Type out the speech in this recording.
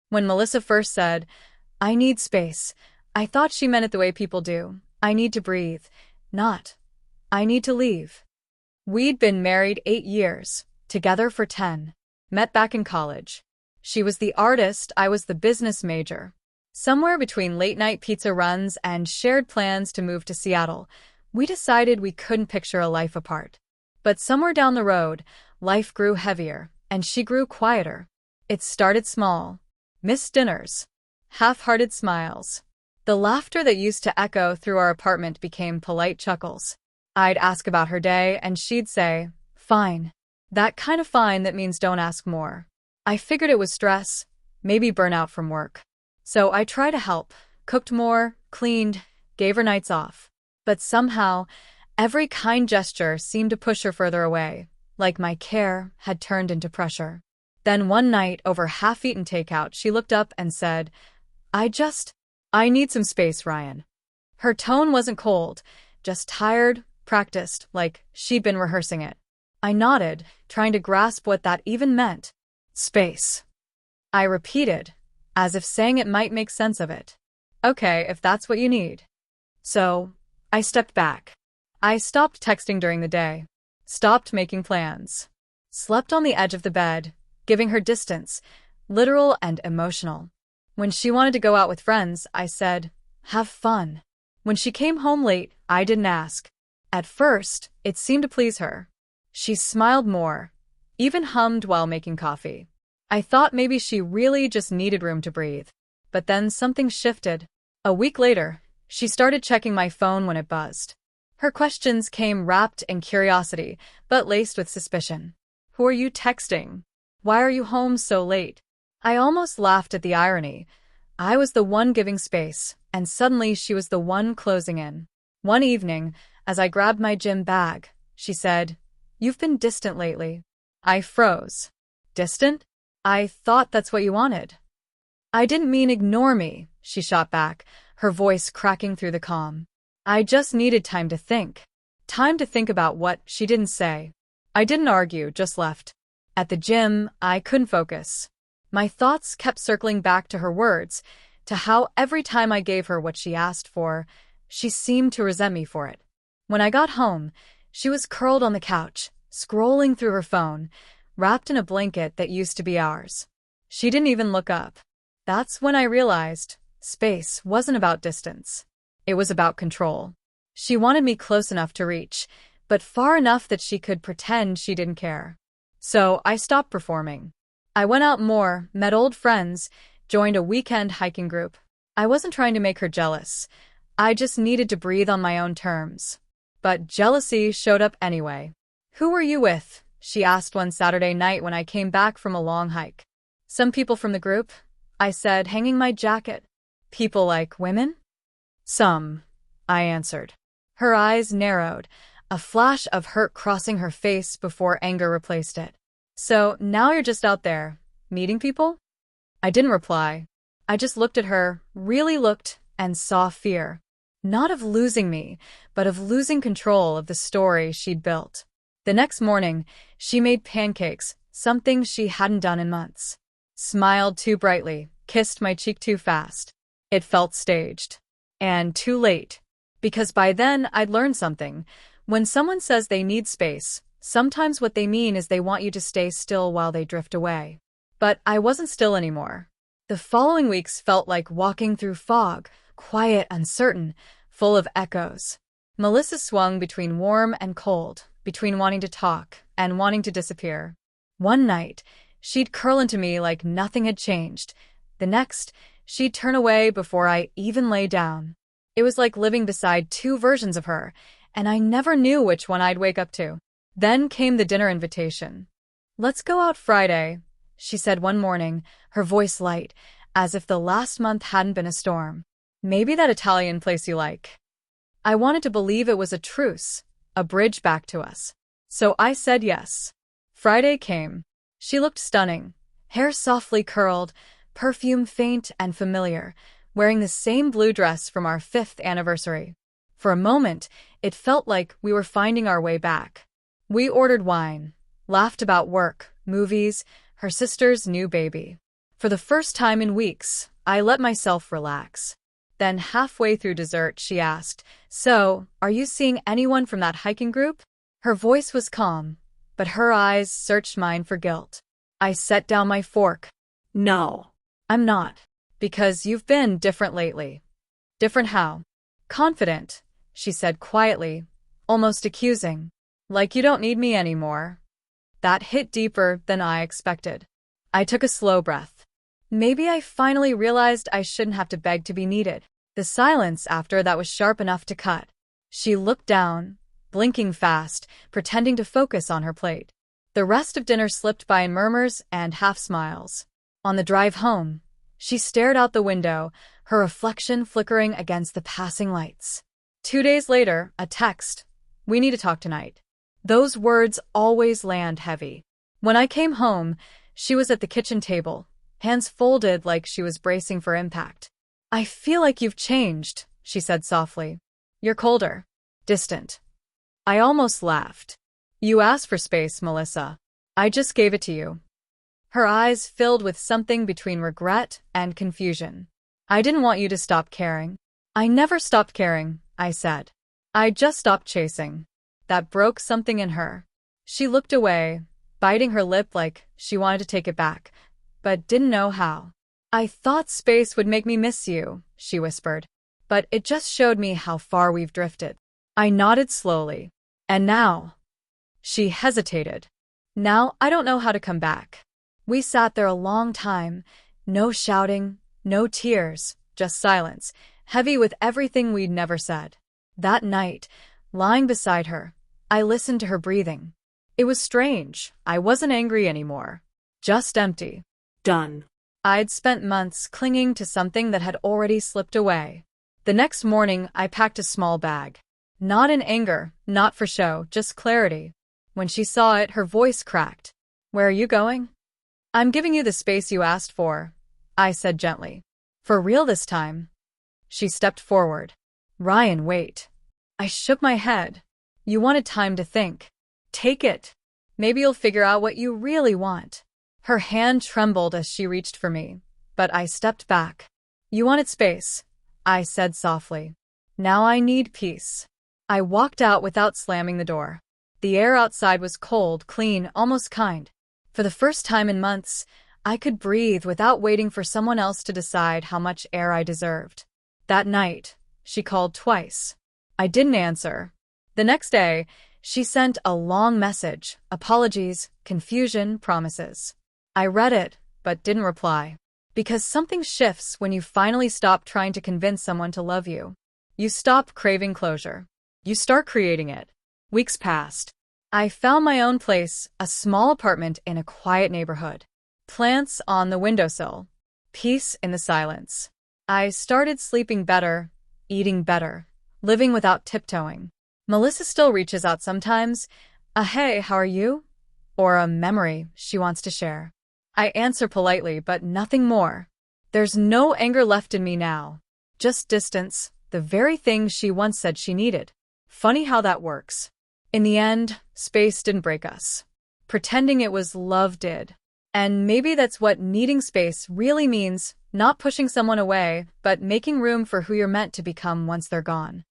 When Melissa first said, "I need space," I thought she meant it the way people do. I need to breathe. Not, "I need to leave." We'd been married 8 years, together for 10. Met back in college. She was the artist, I was the business major. Somewhere between late-night pizza runs and shared plans to move to Seattle, we decided we couldn't picture a life apart. But somewhere down the road, life grew heavier, and she grew quieter. It started small. Missed dinners. Half-hearted smiles. The laughter that used to echo through our apartment became polite chuckles. I'd ask about her day, and she'd say, "Fine." That kind of fine that means don't ask more. I figured it was stress, maybe burnout from work. So I tried to help, cooked more, cleaned, gave her nights off. But somehow, every kind gesture seemed to push her further away, like my care had turned into pressure. Then one night, over half-eaten takeout, she looked up and said, I need some space, Ryan." Her tone wasn't cold, just tired, practiced, like she'd been rehearsing it. I nodded, trying to grasp what that even meant. "Space." I repeated, as if saying it might make sense of it. "Okay, if that's what you need." So, I stepped back. I stopped texting during the day. Stopped making plans. Slept on the edge of the bed, giving her distance, literal and emotional. When she wanted to go out with friends, I said, "Have fun." When she came home late, I didn't ask. At first, it seemed to please her. She smiled more, even hummed while making coffee. I thought maybe she really just needed room to breathe. But then something shifted. A week later, she started checking my phone when it buzzed. Her questions came wrapped in curiosity, but laced with suspicion. "Who are you texting? Why are you home so late?" I almost laughed at the irony. I was the one giving space, and suddenly she was the one closing in. One evening, as I grabbed my gym bag, she said, "You've been distant lately." I froze. "Distant? I thought that's what you wanted." "I didn't mean ignore me," she shot back, her voice cracking through the calm. "I just needed time to think. Time to think about what she didn't say." I didn't argue, just left. At the gym, I couldn't focus. My thoughts kept circling back to her words, to how every time I gave her what she asked for, she seemed to resent me for it. When I got home, she was curled on the couch, scrolling through her phone, wrapped in a blanket that used to be ours. She didn't even look up. That's when I realized space wasn't about distance. It was about control. She wanted me close enough to reach, but far enough that she could pretend she didn't care. So I stopped performing. I went out more, met old friends, joined a weekend hiking group. I wasn't trying to make her jealous. I just needed to breathe on my own terms. But jealousy showed up anyway. "Who were you with?" she asked one Saturday night when I came back from a long hike. "Some people from the group," I said, hanging my jacket. "People like women?" "Some," I answered. Her eyes narrowed, a flash of hurt crossing her face before anger replaced it. "So now you're just out there, meeting people?" I didn't reply. I just looked at her, really looked, and saw fear. Not of losing me, but of losing control of the story she'd built. The next morning, she made pancakes, something she hadn't done in months. Smiled too brightly, kissed my cheek too fast. It felt staged. And too late. Because by then, I'd learned something. When someone says they need space, sometimes what they mean is they want you to stay still while they drift away. But I wasn't still anymore. The following weeks felt like walking through fog, quiet, uncertain, full of echoes. Melissa swung between warm and cold, between wanting to talk and wanting to disappear. One night, she'd curl into me like nothing had changed. The next, she'd turn away before I even lay down. It was like living beside two versions of her, and I never knew which one I'd wake up to. Then came the dinner invitation. "Let's go out Friday," she said one morning, her voice light, as if the last month hadn't been a storm. "Maybe that Italian place you like." I wanted to believe it was a truce, a bridge back to us. So I said yes. Friday came. She looked stunning, hair softly curled, perfume faint and familiar, wearing the same blue dress from our 5th anniversary. For a moment, it felt like we were finding our way back. We ordered wine, laughed about work, movies, her sister's new baby. For the first time in weeks, I let myself relax. Then halfway through dessert, she asked, "So, are you seeing anyone from that hiking group?" Her voice was calm, but her eyes searched mine for guilt. I set down my fork. No. I'm not. Because you've been different lately. Different how? Confident, she said quietly, almost accusing. Like you don't need me anymore. That hit deeper than I expected. I took a slow breath. Maybe I finally realized I shouldn't have to beg to be needed. The silence after that was sharp enough to cut. She looked down, blinking fast, pretending to focus on her plate. The rest of dinner slipped by in murmurs and half-smiles. On the drive home, she stared out the window, her reflection flickering against the passing lights. 2 days later, a text. "We need to talk tonight." Those words always land heavy. When I came home, she was at the kitchen table, hands folded like she was bracing for impact. "I feel like you've changed," she said softly. "You're colder. Distant." I almost laughed. "You asked for space, Melissa. I just gave it to you." Her eyes filled with something between regret and confusion. "I didn't want you to stop caring." "I never stopped caring," I said. "I just stopped chasing." That broke something in her. She looked away, biting her lip like she wanted to take it back, but didn't know how. "I thought space would make me miss you," she whispered, "but it just showed me how far we've drifted." I nodded slowly. "And now?" She hesitated. "Now I don't know how to come back." We sat there a long time, no shouting, no tears, just silence, heavy with everything we'd never said. That night, lying beside her, I listened to her breathing. It was strange. I wasn't angry anymore. Just empty. Done. I'd spent months clinging to something that had already slipped away. The next morning, I packed a small bag. Not in anger, not for show, just clarity. When she saw it, her voice cracked. "Where are you going?" "I'm giving you the space you asked for," I said gently. "For real this time." She stepped forward. "Ryan, wait." I shook my head. "You wanted time to think. Take it. Maybe you'll figure out what you really want." Her hand trembled as she reached for me, but I stepped back. "You wanted space," I said softly. "Now I need peace." I walked out without slamming the door. The air outside was cold, clean, almost kind. For the first time in months, I could breathe without waiting for someone else to decide how much air I deserved. That night, she called twice. I didn't answer. The next day, she sent a long message, apologies, confusion, promises. I read it, but didn't reply. Because something shifts when you finally stop trying to convince someone to love you. You stop craving closure. You start creating it. Weeks passed. I found my own place, a small apartment in a quiet neighborhood. Plants on the windowsill. Peace in the silence. I started sleeping better, eating better, living without tiptoeing. Melissa still reaches out sometimes, a "Hey, how are you?" or a memory she wants to share. I answer politely, but nothing more. There's no anger left in me now. Just distance, the very thing she once said she needed. Funny how that works. In the end, space didn't break us. Pretending it was love did. And maybe that's what needing space really means, not pushing someone away, but making room for who you're meant to become once they're gone.